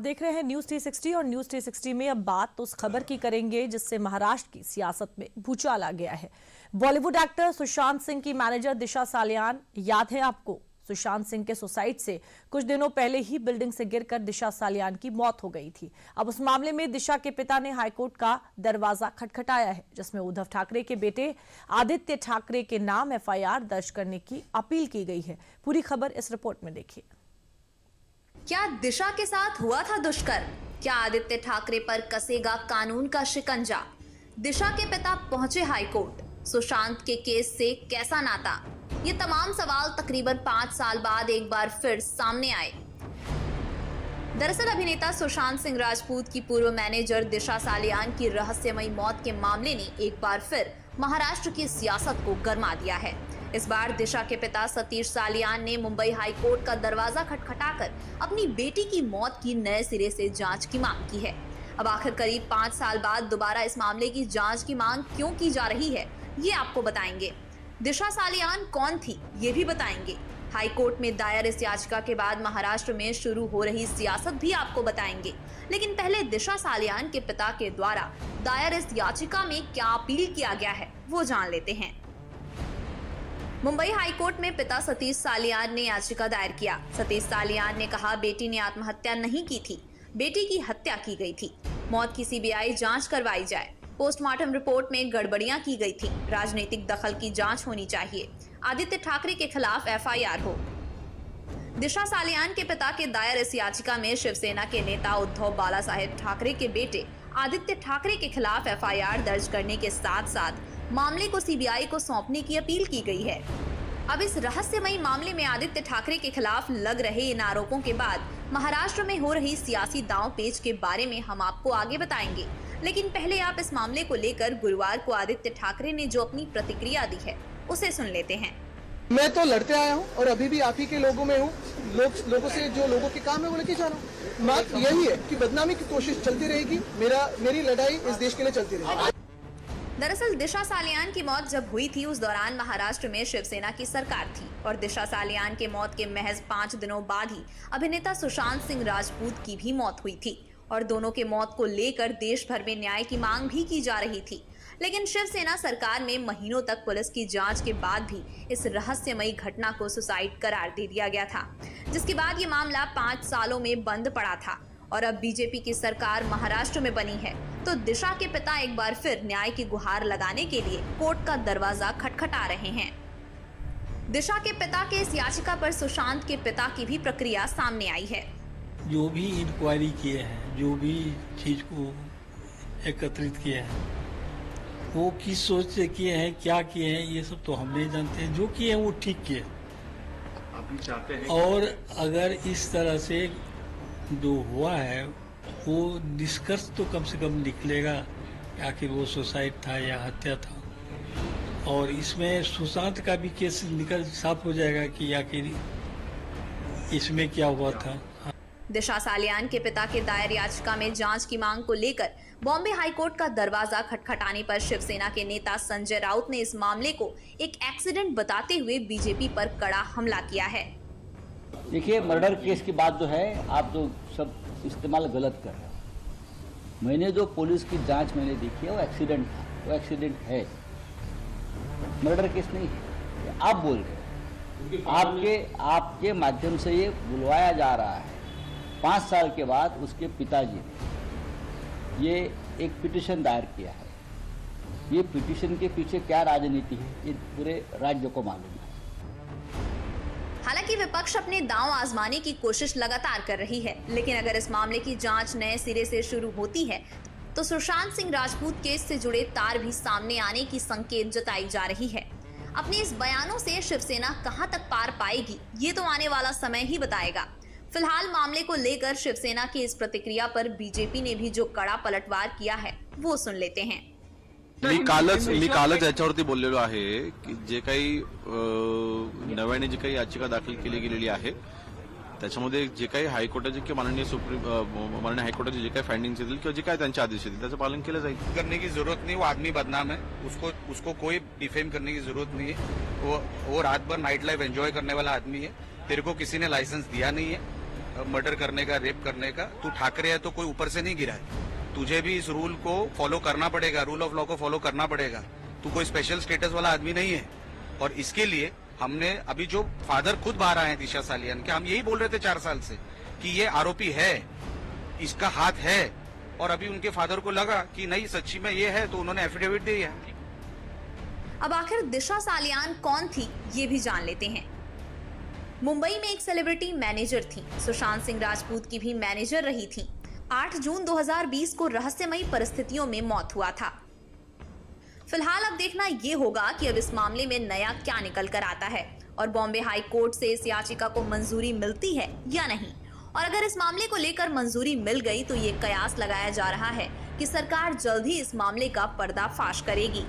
देख रहे हैं न्यूज 360 और न्यूज 360 में अब बात तो उस खबर की करेंगे जिससे महाराष्ट्र की सियासत में भूचाल आ गया है। बॉलीवुड एक्टर सुशांत सिंह की मैनेजर दिशा सालियान, याद है आपको, सुशांत सिंह के सुसाइड से कुछ दिनों पहले ही बिल्डिंग से गिरकर दिशा सालियान की मौत हो गई थी। अब उस मामले में दिशा के पिता ने हाईकोर्ट का दरवाजा खटखटाया है, जिसमें उद्धव ठाकरे के बेटे आदित्य ठाकरे के नाम एफआईआर दर्ज करने की अपील की गई है। पूरी खबर इस रिपोर्ट में देखिए। क्या दिशा के साथ हुआ था दुष्कर्म? क्या आदित्य ठाकरे पर कसेगा कानून का शिकंजा? दिशा के पिता पहुंचे हाईकोर्ट, सुशांत के केस से कैसा नाता? ये तमाम सवाल तकरीबन 5 साल बाद एक बार फिर सामने आए। दरअसल अभिनेता सुशांत सिंह राजपूत की पूर्व मैनेजर दिशा सालियान की रहस्यमयी मौत के मामले ने एक बार फिर महाराष्ट्र की सियासत को गरमा दिया है। इस बार दिशा के पिता सतीश सालियान ने मुंबई हाई कोर्ट का दरवाजा खटखटाकर अपनी बेटी की मौत की नए सिरे से जांच की मांग की है। अब आखिर करीब 5 साल बाद दोबारा इस मामले की जांच की मांग क्यों की जा रही है, ये आपको बताएंगे। दिशा सालियान कौन थी, ये भी बताएंगे। हाई कोर्ट में दायर इस याचिका के बाद महाराष्ट्र में शुरू हो रही सियासत भी आपको बताएंगे। लेकिन पहले दिशा सालियान के पिता के द्वारा दायर इस याचिका में क्या अपील किया गया है, वो जान लेते हैं। मुंबई हाईकोर्ट में पिता सतीश सालियान ने याचिका दायर किया। सतीश सालियान ने कहा, बेटी ने आत्महत्या नहीं की थी, बेटी की हत्या की गई थी। मौत की सीबीआई जांच करवाई जाए। पोस्टमार्टम रिपोर्ट में गड़बड़ियां की गई थी। राजनीतिक दखल की जांच होनी चाहिए। आदित्य ठाकरे के खिलाफ एफआईआर हो। दिशा सालियान के पिता के दायर इस याचिका में शिवसेना के नेता उद्धव बालासाहेब ठाकरे के बेटे आदित्य ठाकरे के खिलाफ एफआईआर दर्ज करने के साथ साथ मामले को सीबीआई को सौंपने की अपील की गई है। अब इस रहस्यमयी मामले में आदित्य ठाकरे के खिलाफ लग रहे इन आरोपों के बाद महाराष्ट्र में हो रही सियासी दांव-पेच के बारे में हम आपको आगे बताएंगे। लेकिन पहले आप इस मामले को लेकर गुरुवार को आदित्य ठाकरे ने जो अपनी प्रतिक्रिया दी है, उसे सुन लेते हैं। मैं तो लड़ते आया हूँ और अभी भी आप ही के लोगों में हूँ। लोगों से जो लोगों के काम है वो लेके जा रहा हूँ। बात यही है कि बदनामी की कोशिश चलती रहेगी। मेरी लड़ाई इस देश के लिए चलती रहेगी। दरअसल दिशा सालियान की मौत जब हुई थी, उस दौरान महाराष्ट्र में शिवसेना की सरकार थी और दिशा सालियान के मौत के महज 5 दिनों बाद ही अभिनेता सुशांत सिंह राजपूत की भी मौत हुई थी और दोनों के मौत को लेकर देश भर में न्याय की मांग भी की जा रही थी। लेकिन शिवसेना सरकार में महीनों तक पुलिस की जांच के बाद भी इस रहस्यमयी घटना को सुसाइड करार दे दिया गया था, जिसके बाद ये मामला 5 सालों में बंद पड़ा था और अब बीजेपी की सरकार महाराष्ट्र में बनी है, तो दिशा के पिता एक बार फिर न्याय की गुहार लगाने के लिए कोर्ट का दरवाजा खटखटा रहे हैं। दिशा के पिता के इस याचिका पर सुशांत के पिता की भी प्रक्रिया सामने आई है। जो भी इंक्वायरी किए हैं, जो भी चीज को एकत्रित किए हैं, वो किस सोच से किए हैं, क्या किए हैं, ये सब तो हम नहीं जानते हैं। जो किए हैं वो ठीक किए। आप चाहते हैं और अगर इस तरह से जो हुआ है वो निष्कर्ष तो कम से कम निकलेगा कि आखिर वो सुसाइड था या हत्या था, और इसमें सुशांत का भी केस निकल साफ हो जाएगा कि आखिर इसमें क्या हुआ था। दिशा सालियान के पिता के दायर याचिका में जांच की मांग को लेकर बॉम्बे हाईकोर्ट का दरवाजा खटखटाने पर शिवसेना के नेता संजय राउत ने इस मामले को एक एक्सीडेंट बताते हुए बीजेपी पर कड़ा हमला किया है। देखिए, मर्डर केस की बात जो है, आप जो सब इस्तेमाल गलत कर रहे हो। मैंने जो पुलिस की जांच मैंने देखी है वो एक्सीडेंट था, वो एक्सीडेंट है, मर्डर केस नहीं है। आप बोल रहे हो, आपके माध्यम से ये बुलवाया जा रहा है। 5 साल के बाद उसके पिताजी ने ये एक पिटीशन दायर किया है। ये पिटीशन के पीछे क्या राजनीति है, ये पूरे राज्य को मालूम है। हालांकि विपक्ष अपने दांव आजमाने की कोशिश लगातार कर रही है, लेकिन अगर इस मामले की जांच नए सिरे से शुरू होती है तो सुशांत सिंह राजपूत केस से जुड़े तार भी सामने आने की संकेत जताई जा रही है। अपने इस बयानों से शिवसेना कहां तक पार पाएगी, ये तो आने वाला समय ही बताएगा। फिलहाल मामले को लेकर शिवसेना की इस प्रतिक्रिया पर बीजेपी ने भी जो कड़ा पलटवार किया है, वो सुन लेते हैं। मी कालच याच्यावरती बोललेलो आहे की जे काही नव्याने जी काही याचिका दाखल केली गेलेली आहे त्याच्यामध्ये जे काही हायकोर्टाचे किंवा माननीय हायकोर्टाचे जे काही फाइंडिंग्स येतील किंवा जे काही त्यांचे आदेश येतील त्याचं पालन केलं जाईल। करने की जरूरत नहीं, वो आदमी बदनाम है, उसको कोई डिफेम करने की जरूरत नहीं है। वो रात भर नाइट लाइफ एंजॉय करने वाला आदमी है। तेरे को किसी ने लाइसेंस दिया नहीं है, मर्डर करने का, रेप करने का। तू ठाकरे है तो कोई ऊपर से नहीं गिरा है। तुझे भी इस रूल को फॉलो करना पड़ेगा, रूल ऑफ लॉ को फॉलो करना पड़ेगा। तू कोई स्पेशल स्टेटस वाला आदमी नहीं है। और इसके लिए हमने अभी जो फादर खुद बाहर आए हैं दिशा सालियान के, हम यही बोल रहे थे 4 साल से कि ये आरोपी है, इसका हाथ है। और अभी उनके फादर को लगा कि नहीं सच्ची में ये है, तो उन्होंने एफिडेविट दी है। अब आखिर दिशा सालियान कौन थी, ये भी जान लेते हैं। मुंबई में एक सेलिब्रिटी मैनेजर थी। सुशांत सिंह राजपूत की भी मैनेजर रही थी। 8 जून 2020 को रहस्यमयी परिस्थितियों में मौत हुआ था। फिलहाल अब देखना ये होगा कि अब इस मामले में नया क्या निकल कर आता है और बॉम्बे हाई कोर्ट से इस याचिका को मंजूरी मिलती है या नहीं। और अगर इस मामले को लेकर मंजूरी मिल गई तो ये कयास लगाया जा रहा है कि सरकार जल्द ही इस मामले का पर्दाफाश करेगी।